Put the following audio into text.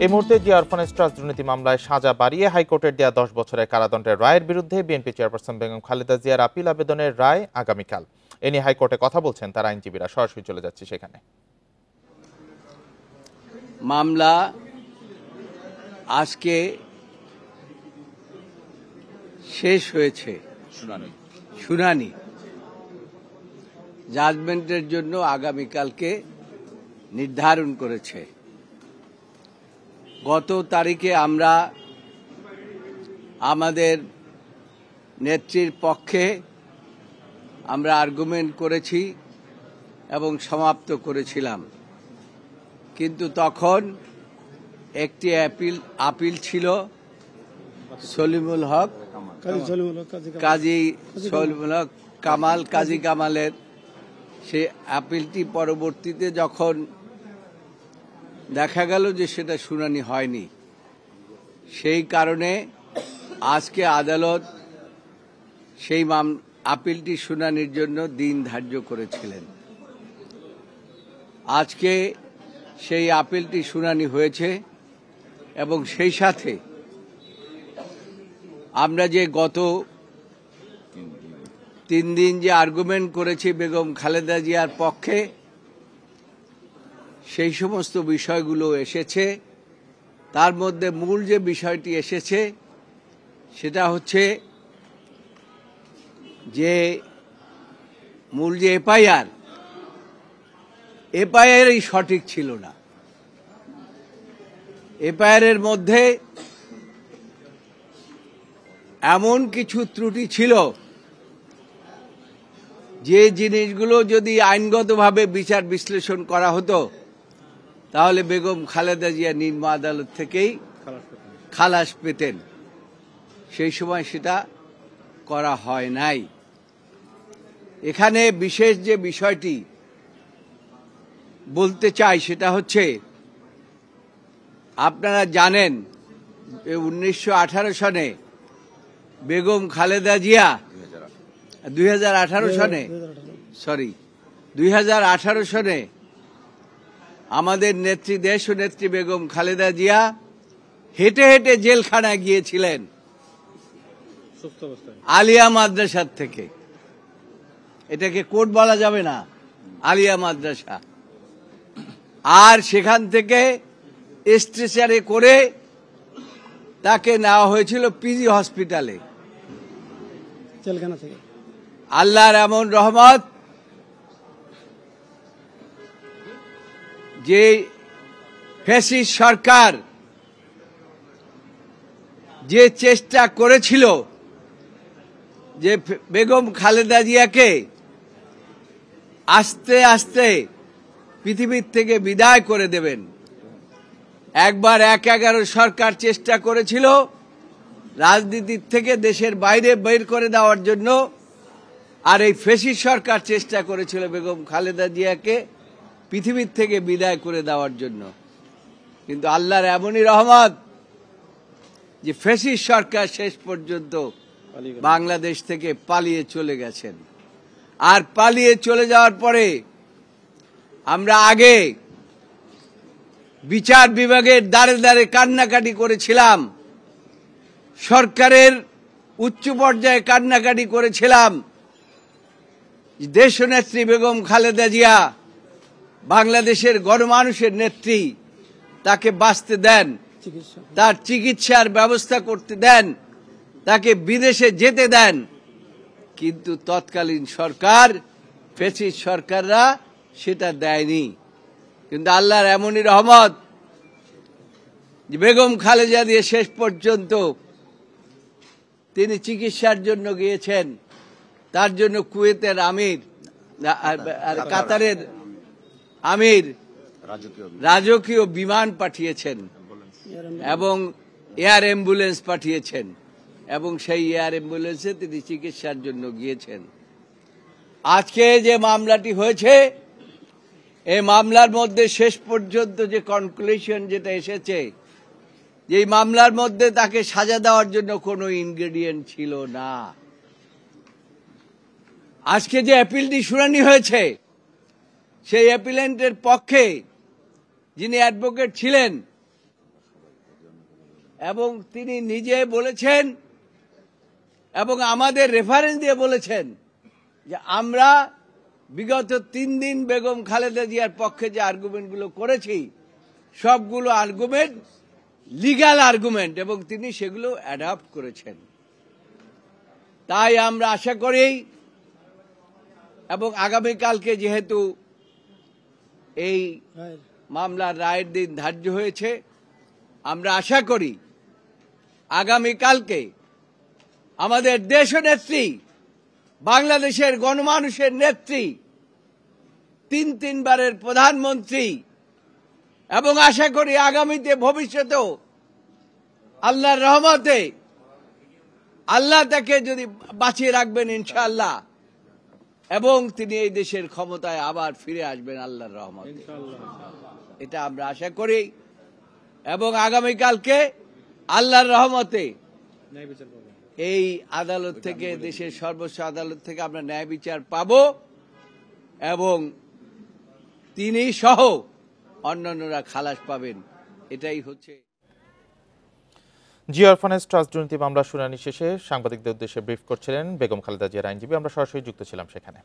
এই মুহূর্তে Zia orphanage trust দুর্নীতি মামলায় সাজা বাড়িয়ে হাইকোর্টের দেয়া 10 বছরের কারাদণ্ডের রায়ের বিরুদ্ধে বিএনপি চেয়ারপারসন বেগম খালেদা জিয়ার আপিল আবেদনের রায় আগামীকাল। এ নিয়ে হাইকোর্টে কথা বলছেন তার আইনজীবীরা। সরাসরি চলে যাচ্ছে সেখানে। মামলা আজকে শেষ হয়েছে, শুনানি জাজমেন্টের জন্য আগামীকালকে নির্ধারণ করেছে। গত তারিখে আমরা আমাদের নেত্রীর পক্ষে আমরা আর্গুমেন্ট করেছি এবং সমাপ্ত করেছিলাম, কিন্তু তখন একটি আপিল ছিল সলিমুল হক কাজী সলিমুল হক কাজী কামালের। সেই আপিলটি পরবর্তীতে যখন দেখা গেল যে সেটা শুনানি হয়নি, সেই কারণে আজকে আদালত সেই আপিলটি শুনানির জন্য দিন ধার্য করেছিলেন। আজকে সেই আপিলটি শুনানি হয়েছে এবং সেই সাথে আমরা যে গত 3 দিন যে আর্গুমেন্ট করেছি বেগম খালেদা জিয়ার পক্ষে, সেই সমস্ত বিষয়গুলো এসেছে। তার মধ্যে মূল যে বিষয়টি এসেছে সেটা হচ্ছে যে মূল যে এফআইআরই সঠিক ছিল না। এফআইআরের মধ্যে এমন কিছু ত্রুটি ছিল যে জিনিসগুলো যদি আইনগতভাবে বিচার বিশ্লেষণ করা হতো তাহলে বেগম খালেদা জিয়া নিম্ন আদালত থেকেই খালাস পেতেন। সেই সময় সেটা করা হয় নাই। এখানে বিশেষ যে বিষয়টি বলতে চাই সেটা হচ্ছে, আপনারা জানেন 1918 সনে বেগম খালেদা জিয়া 2018 সনে আমাদের নেত্রী দেশ ও নেত্রী বেগম খালেদা জিয়া হেঁটে হেঁটে জেলখানায় গিয়েছিলেন আলিয়া মাদ্রাসার থেকে। এটাকে কোর্ট বলা যাবে না, আলিয়া মাদ্রাসা। আর সেখান থেকে স্ট্রেচারে করে তাকে নেওয়া হয়েছিল পিজি হসপিটালে। আল্লাহর এমন রহমত যে ফ্যাসিস্ট সরকার যে চেষ্টা করেছিল যে বেগম খালেদা জিয়াকে আস্তে আস্তে পৃথিবীর থেকে বিদায় করে দেবেন। একবার 1/11 সরকার চেষ্টা করেছিল রাজনীতির থেকে দেশের বাইরে বের করে দেওয়ার জন্য, আর এই ফ্যাসিস্ট সরকার চেষ্টা করেছিল বেগম খালেদা জিয়াকে পৃথিবীর থেকে বিদায় করে দেওয়ার জন্য। কিন্তু আল্লাহর এমনই রহমত যে ফ্যাসিস্ট সরকার শেষ পর্যন্ত বাংলাদেশ থেকে পালিয়ে চলে গেছেন। আর পালিয়ে চলে যাওয়ার পরে আমরা আগে বিচার বিভাগের দ্বারে দ্বারে কান্নাকাটি করেছিলাম, সরকারের উচ্চ পর্যায়ে কান্নাকাটি করেছিলাম। দেশনেত্রী বেগম খালেদা জিয়া বাংলাদেশের গণমানুষের নেত্রী, তাকে বাঁচতে দেন, তার চিকিৎসার ব্যবস্থা করতে দেন, তাকে বিদেশে যেতে দেন। কিন্তু তৎকালীন সরকার, ফ্যাসিস্ট সরকাররা সেটা দেয়নি। কিন্তু আল্লাহর এমনই রহমত যে বেগম খালেদা জিয়া শেষ পর্যন্ত তিনি চিকিৎসার জন্য গিয়েছেন। তার জন্য কুয়েতের আমির, কাতারের আমির রাজকীয় বিমান পাঠিয়েছেন এবং এয়ার অ্যাম্বুলেন্স পাঠিয়েছেন, এবং সেই এয়ার অ্যাম্বুলেন্সে তিনি চিকিৎসার জন্য গিয়েছেন। আজকে যে মামলাটি হয়েছে, এই মামলার মধ্যে শেষ পর্যন্ত যে কনক্লুশন যেটা এসেছে, যে এই মামলার মধ্যে তাকে সাজা দেওয়ার জন্য কোনো ইনগ্রেডিয়েন্ট ছিল না। আজকে যে অ্যাপিলটি শুনানি হয়েছে, সেই অ্যাপিলেন্টের পক্ষে যিনি অ্যাডভোকেট ছিলেন এবং তিনি নিজে বলেছেন এবং আমাদের রেফারেন্স দিয়ে বলেছেন যে আমরা বিগত 3 দিন বেগম খালেদা জিয়ার পক্ষে যে আর্গুমেন্টগুলো করেছি সবগুলো আর্গুমেন্ট লিগ্যাল আর্গুমেন্ট এবং তিনি সেগুলো অ্যাডাপ্ট করেছেন। তাই আমরা আশা করি এবং আগামীকালকে যেহেতু এই মামলার রায়ের দিন ধার্য হয়েছে, আমরা আশা করি আগামীকালকে আমাদের দেশনেত্রী, বাংলাদেশের গণমানুষের নেত্রী, 3 বারের প্রধানমন্ত্রী এবং আশা করি আগামীতে ভবিষ্যতেও আল্লাহর রহমতে আল্লাহ তাকে যদি বাঁচিয়ে রাখবেন ইনশাআল্লাহ, এবং তিনি এই দেশের ক্ষমতায় আবার ফিরে আসবেন আল্লাহর রহমতে, এটা আমরা আশা করি। এবং আগামীকালকে আল্লাহর রহমতে এই আদালত থেকে, দেশের সর্বোচ্চ আদালত থেকে আমরা ন্যায় বিচার পাব এবং তিনি সহ অন্যান্যরা খালাস পাবেন। এটাই হচ্ছে। জিয়া অরফানেজ ট্রাস্ট দুর্নীতি মামলার শুনানি শেষে সাংবাদিকদের উদ্দেশ্যে ব্রিফ করছিলেন বেগম খালেদা জিয়ার আইনজীবী। আমরা সরাসরি যুক্ত ছিলাম সেখানে।